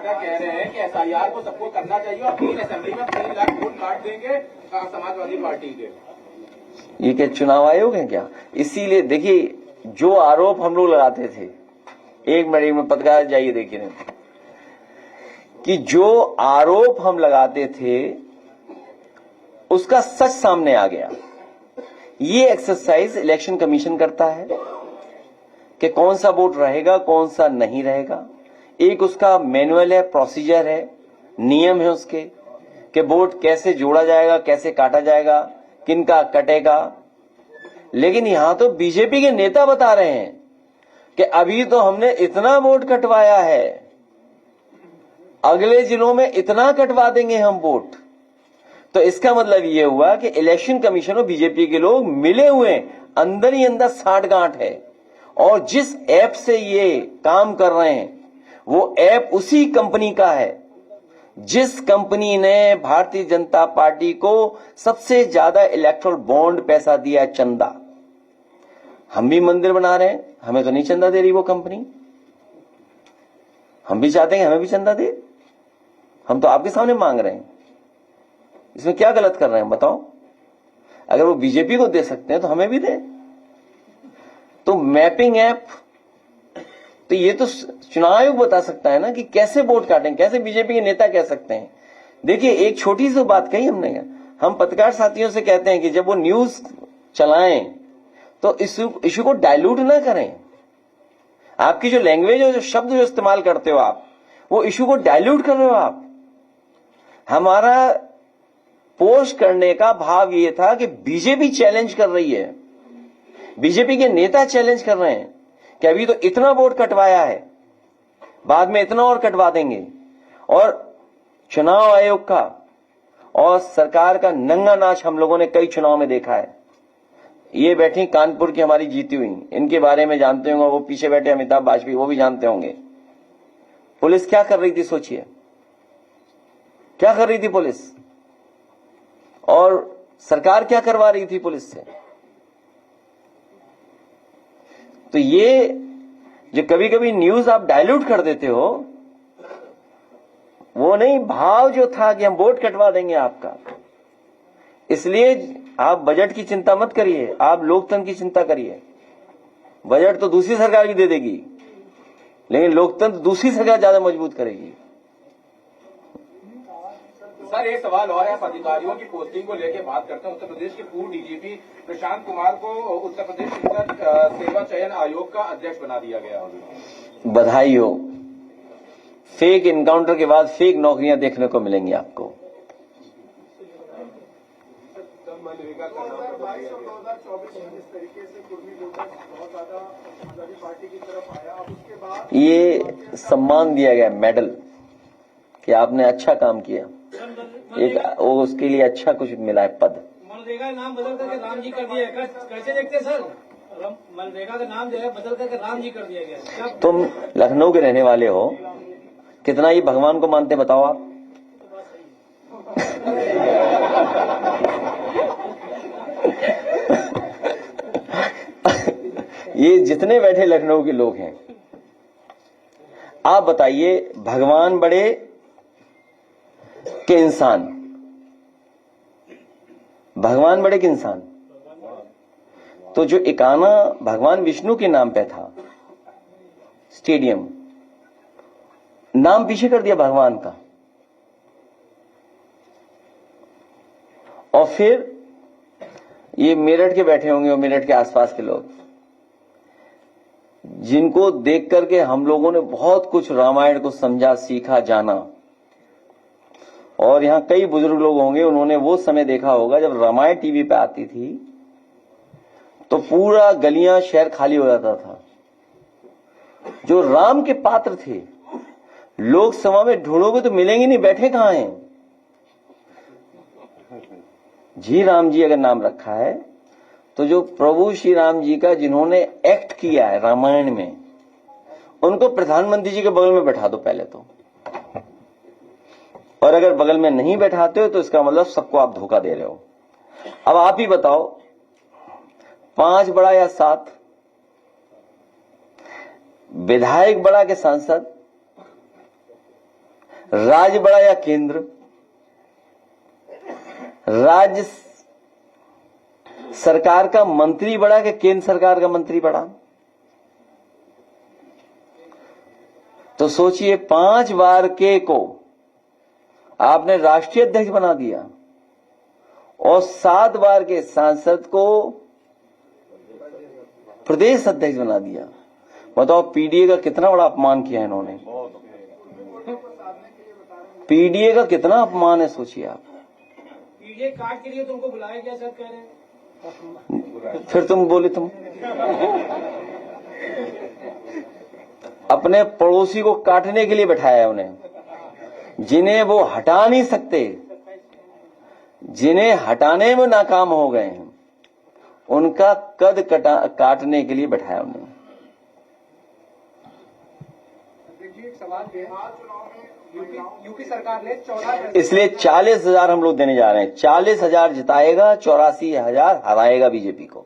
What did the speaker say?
राजा कह रहे हैं कि SIR को सबको करना चाहिए और 3 असेंबली में 3 लाख वोट काट देंगे समाजवादी पार्टी के। ये क्या चुनाव आयोग है क्या? इसीलिए देखिए, जो आरोप हम लोग लगाते थे, एक मिनट पत्रकार जाइए देखिए नहीं, कि जो आरोप हम लगाते थे उसका सच सामने आ गया। ये एक्सरसाइज इलेक्शन कमीशन करता है कि कौन सा वोट रहेगा, कौन सा नहीं रहेगा। एक उसका मैनुअल है, प्रोसीजर है, नियम है उसके कि वोट कैसे जोड़ा जाएगा, कैसे काटा जाएगा, किनका कटेगा। लेकिन यहां तो बीजेपी के नेता बता रहे हैं कि अभी तो हमने इतना वोट कटवाया है, अगले जिलों में इतना कटवा देंगे हम वोट। तो इसका मतलब यह हुआ कि इलेक्शन कमीशन और बीजेपी के लोग मिले हुए अंदर ही अंदर साठगांठ है। और जिस ऐप से ये काम कर रहे हैं वो ऐप उसी कंपनी का है जिस कंपनी ने भारतीय जनता पार्टी को सबसे ज्यादा इलेक्टोरल बॉन्ड पैसा दिया, चंदा। हम भी मंदिर बना रहे हैं, हमें तो नहीं चंदा दे रही वो कंपनी। हम भी चाहते हैं हमें भी चंदा दे, हम तो आपके सामने मांग रहे हैं। इसमें क्या गलत कर रहे हैं बताओ? अगर वो बीजेपी को दे सकते हैं तो हमें भी दें। तो मैपिंग ऐप, तो ये तो चुनाव आयोग बता सकता है ना कि कैसे वोट काटें, कैसे बीजेपी के नेता कह सकते हैं। देखिए, एक छोटी सी बात कही हमने, हम पत्रकार साथियों से कहते हैं कि जब वो न्यूज चलाएं तो इशू को डाइल्यूट ना करें। आपकी जो लैंग्वेज और जो शब्द जो इस्तेमाल करते हो आप, वो इशू को डाइल्यूट कर रहे हो आप। हमारा पोस्ट करने का भाव ये था कि बीजेपी चैलेंज कर रही है, बीजेपी के नेता चैलेंज कर रहे हैं कि अभी तो इतना वोट कटवाया है, बाद में इतना और कटवा देंगे। और चुनाव आयोग का और सरकार का नंगा नाच हम लोगों ने कई चुनाव में देखा है। ये बैठी कानपुर की हमारी जीती हुई, इनके बारे में जानते होंगे, वो पीछे बैठे अमिताभ वाजपेयी, वो भी जानते होंगे। पुलिस क्या कर रही थी सोचिए, क्या कर रही थी पुलिस, और सरकार क्या करवा रही थी पुलिस से। तो ये जो कभी कभी न्यूज आप डाइल्यूट कर देते हो, वो नहीं, भाव जो था कि हम वोट कटवा देंगे आपका। इसलिए आप बजट की चिंता मत करिए, आप लोकतंत्र की चिंता करिए। बजट तो दूसरी सरकार भी दे देगी, लेकिन लोकतंत्र दूसरी सरकार ज्यादा मजबूत करेगी। सर, एक सवाल और है, अधिकारियों की पोस्टिंग को लेकर बात करते हैं। उत्तर प्रदेश के पूर्व डीजीपी प्रशांत कुमार को उत्तर प्रदेश शिक्षक सेवा चयन आयोग का अध्यक्ष बना दिया गया। बधाई हो। फेक इनकाउंटर के बाद फेक नौकरियां देखने को मिलेंगी आपको। ये सम्मान दिया गया, मेडल, कि आपने अच्छा काम किया, एक वो उसके लिए अच्छा कुछ मिला है, पद। मनरेगा नाम बदल करके राम जी कर दिया है, कैसे देखते सर? मनरेगा का नाम जो है बदल करके राम जी कर दिया गया। तुम लखनऊ के रहने वाले हो, कितना ये भगवान को मानते बताओ आप? ये जितने बैठे लखनऊ के लोग हैं, आप बताइए, भगवान बड़े के इंसान? भगवान बड़े के इंसान? तो जो इकाना भगवान विष्णु के नाम पे था स्टेडियम, नाम पीछे कर दिया भगवान का। और फिर ये मेरठ के बैठे होंगे और मेरठ के आसपास के लोग, जिनको देख करके हम लोगों ने बहुत कुछ रामायण को समझा, सीखा, जाना। और यहां कई बुजुर्ग लोग होंगे, उन्होंने वो समय देखा होगा जब रामायण टीवी पे आती थी तो पूरा गलियां, शहर खाली हो जाता था। जो राम के पात्र थे, लोकसभा में ढूंढोगे तो मिलेंगे नहीं, बैठे कहां हैं? जी राम जी अगर नाम रखा है तो जो प्रभु श्री राम जी का जिन्होंने एक्ट किया है रामायण में, उनको प्रधानमंत्री जी के बगल में बैठा दो पहले तो। और अगर बगल में नहीं बैठाते हो तो इसका मतलब सबको आप धोखा दे रहे हो। अब आप ही बताओ, 5 बड़ा या 7? विधायक बड़ा के सांसद? राज्य बड़ा या केंद्र? राज्य सरकार का मंत्री बड़ा कि केंद्र सरकार का मंत्री बड़ा? तो सोचिए, 5 बार के को आपने राष्ट्रीय अध्यक्ष बना दिया और 7 बार के सांसद को प्रदेश अध्यक्ष बना दिया। बताओ पीडीए का कितना बड़ा अपमान किया है इन्होंने। पीडीए का कितना अपमान है, सोचिए आप। पीडीए कार्ड के लिए तुमको बुलाया गया सर, कह रहे हैं। फिर तुम बोले तुम अपने पड़ोसी को काटने के लिए बैठाया है उन्हें, जिन्हें वो हटा नहीं सकते, जिन्हें हटाने में नाकाम हो गए हैं, उनका कद काटने के लिए बैठाया उन्हें। यूपी सरकार ने 14 इसलिए 40,000 हम लोग देने जा रहे हैं। 40,000 जिताएगा, 84,000 हराएगा बीजेपी को।